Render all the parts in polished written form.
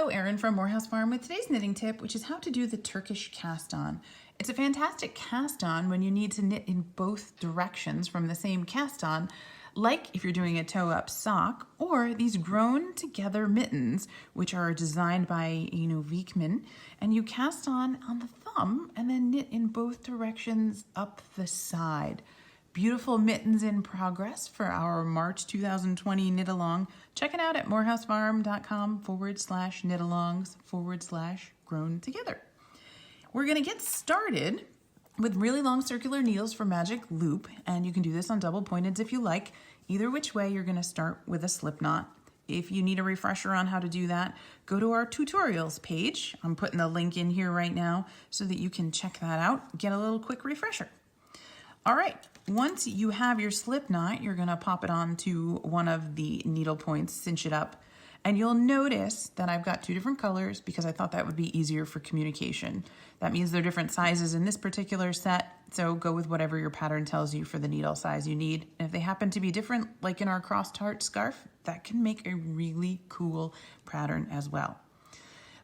Hello, Erin from Morehouse Farm with today's knitting tip, which is how to do the Turkish cast-on. It's a fantastic cast-on when you need to knit in both directions from the same cast-on, like if you're doing a toe-up sock, or these Grown Together Mittens, which are designed by Viekman, and you cast on the thumb and then knit in both directions up the side. Beautiful mittens in progress for our March 2020 knit-along. Check it out at morehousefarm.com/knit-alongs/grown together. We're going to get started with really long circular needles for magic loop, and you can do this on double pointeds if you like. Either which way, you're going to start with a slip knot. If you need a refresher on how to do that, go to our tutorials page. I'm putting the link in here right now so that you can check that out, get a little quick refresher. All right, once you have your slip knot, you're gonna pop it onto one of the needle points, cinch it up, and you'll notice that I've got two different colors because I thought that would be easier for communication. That means they're different sizes in this particular set, so go with whatever your pattern tells you for the needle size you need. And if they happen to be different, like in our crossed heart scarf, that can make a really cool pattern as well.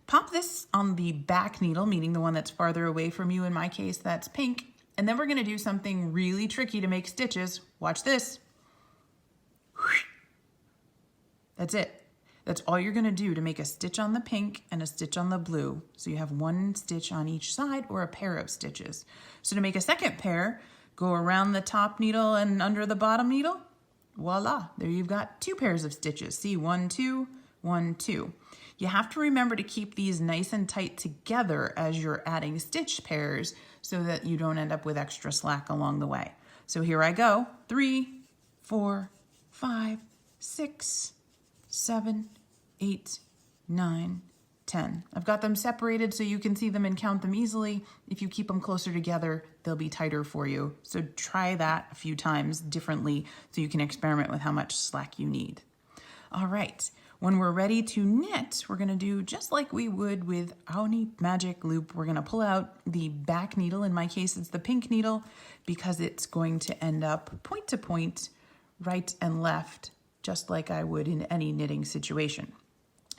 Pop this on the back needle, meaning the one that's farther away from you. In my case, that's pink. And then we're going to do something really tricky to make stitches. Watch this. That's it. That's all you're going to do to make a stitch on the pink and a stitch on the blue. So you have one stitch on each side or a pair of stitches. So to make a second pair, go around the top needle and under the bottom needle. Voila, there you've got two pairs of stitches. See, 1, 2, 1, 2. You have to remember to keep these nice and tight together as you're adding stitch pairs so that you don't end up with extra slack along the way. So here I go, 3, 4, 5, 6, 7, 8, 9, 10. I've got them separated so you can see them and count them easily. If you keep them closer together, they'll be tighter for you. So try that a few times differently so you can experiment with how much slack you need. All right. When we're ready to knit, we're going to do just like we would with any magic loop. We're going to pull out the back needle. In my case, it's the pink needle because it's going to end up point to point, right and left, just like I would in any knitting situation.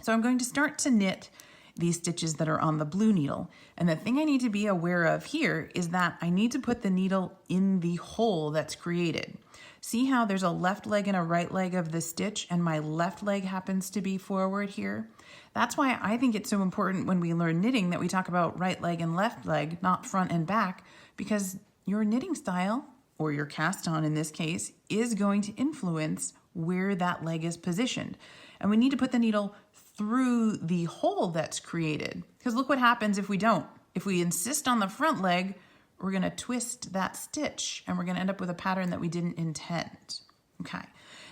So I'm going to start to knit these stitches that are on the blue needle. And the thing I need to be aware of here is that I need to put the needle in the hole that's created. See how there's a left leg and a right leg of the stitch, and my left leg happens to be forward here? That's why I think it's so important when we learn knitting that we talk about right leg and left leg, not front and back, because your knitting style, or your cast on in this case, is going to influence where that leg is positioned. And we need to put the needle through the hole that's created, because look what happens if we don't. If we insist on the front leg, we're going to twist that stitch and we're going to end up with a pattern that we didn't intend. Okay,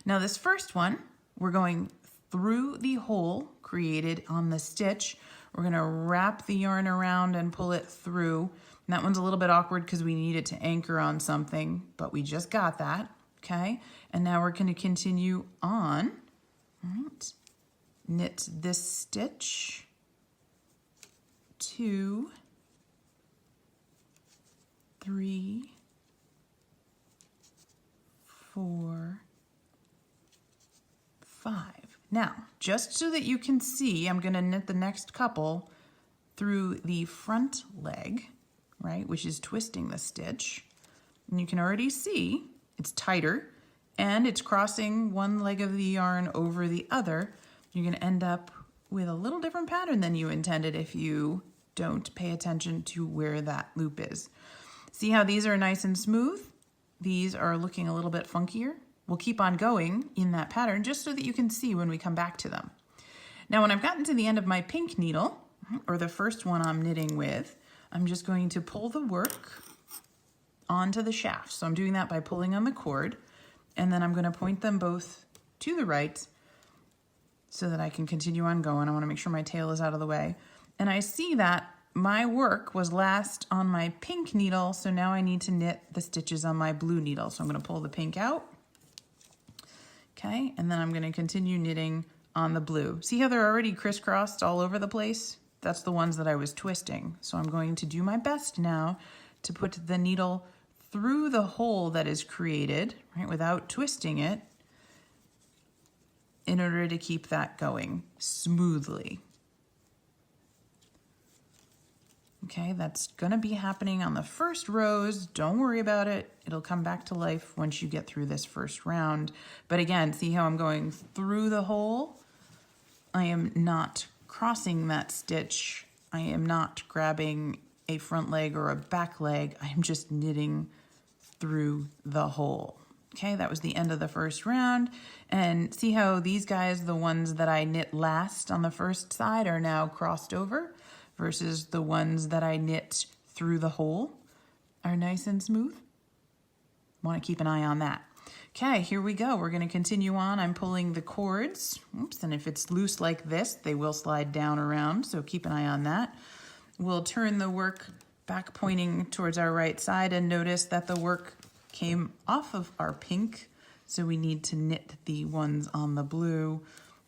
now this first one, we're going through the hole created on the stitch. We're going to wrap the yarn around and pull it through. And that one's a little bit awkward because we need it to anchor on something, but we just got that. Okay, and now we're going to continue on. All right, knit this stitch, 2, 3, 4, 5. Now, just so that you can see, I'm going to knit the next couple through the front leg, right, which is twisting the stitch. And you can already see it's tighter and it's crossing one leg of the yarn over the other. You're going to end up with a little different pattern than you intended if you don't pay attention to where that loop is. See how these are nice and smooth? These are looking a little bit funkier. We'll keep on going in that pattern just so that you can see when we come back to them. Now, when I've gotten to the end of my pink needle, or the first one I'm knitting with, I'm just going to pull the work onto the shaft. So I'm doing that by pulling on the cord, and then I'm going to point them both to the right so that I can continue on going. I want to make sure my tail is out of the way. And I see that my work was last on my pink needle, so now I need to knit the stitches on my blue needle. So I'm going to pull the pink out. Okay, and then I'm going to continue knitting on the blue. See how they're already crisscrossed all over the place? That's the ones that I was twisting. So I'm going to do my best now to put the needle through the hole that is created, right, without twisting it, in order to keep that going smoothly. Okay, that's gonna be happening on the first rows. Don't worry about it. It'll come back to life once you get through this first round. But again, see how I'm going through the hole? I am not crossing that stitch. I am not grabbing a front leg or a back leg. I'm just knitting through the hole. Okay, that was the end of the first round. And see how these guys, the ones that I knit last on the first side, are now crossed over versus the ones that I knit through the hole are nice and smooth. Want to keep an eye on that. Okay, here we go. We're going to continue on. I'm pulling the cords. Oops, and if it's loose like this, they will slide down around, so keep an eye on that. We'll turn the work back pointing towards our right side and notice that the work came off of our pink, so we need to knit the ones on the blue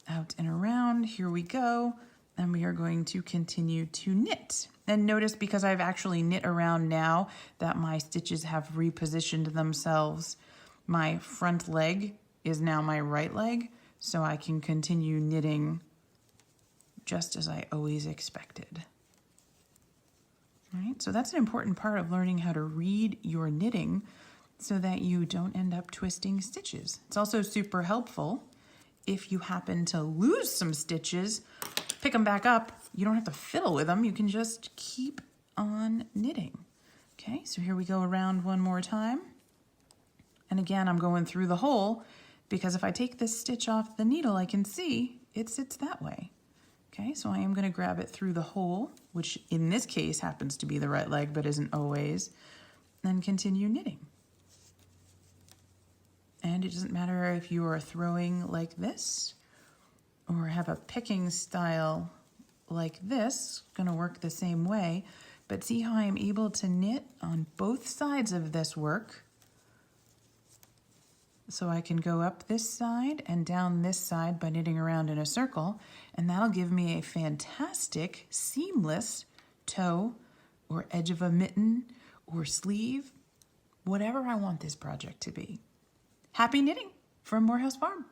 out and around. Here we go. And we are going to continue to knit. And notice, because I've actually knit around now, that my stitches have repositioned themselves. My front leg is now my right leg, so I can continue knitting just as I always expected. All right, so that's an important part of learning how to read your knitting so that you don't end up twisting stitches. It's also super helpful if you happen to lose some stitches. Pick them back up. You don't have to fiddle with them. You can just keep on knitting. Okay, so here we go around one more time. And again, I'm going through the hole because if I take this stitch off the needle, I can see it sits that way. Okay, so I am going to grab it through the hole, which in this case happens to be the right leg, but isn't always, and continue knitting. And it doesn't matter if you are throwing like this or have a picking style like this, gonna work the same way, but see how I'm able to knit on both sides of this work. So I can go up this side and down this side by knitting around in a circle, and that'll give me a fantastic seamless toe or edge of a mitten or sleeve, whatever I want this project to be. Happy knitting from Morehouse Farm.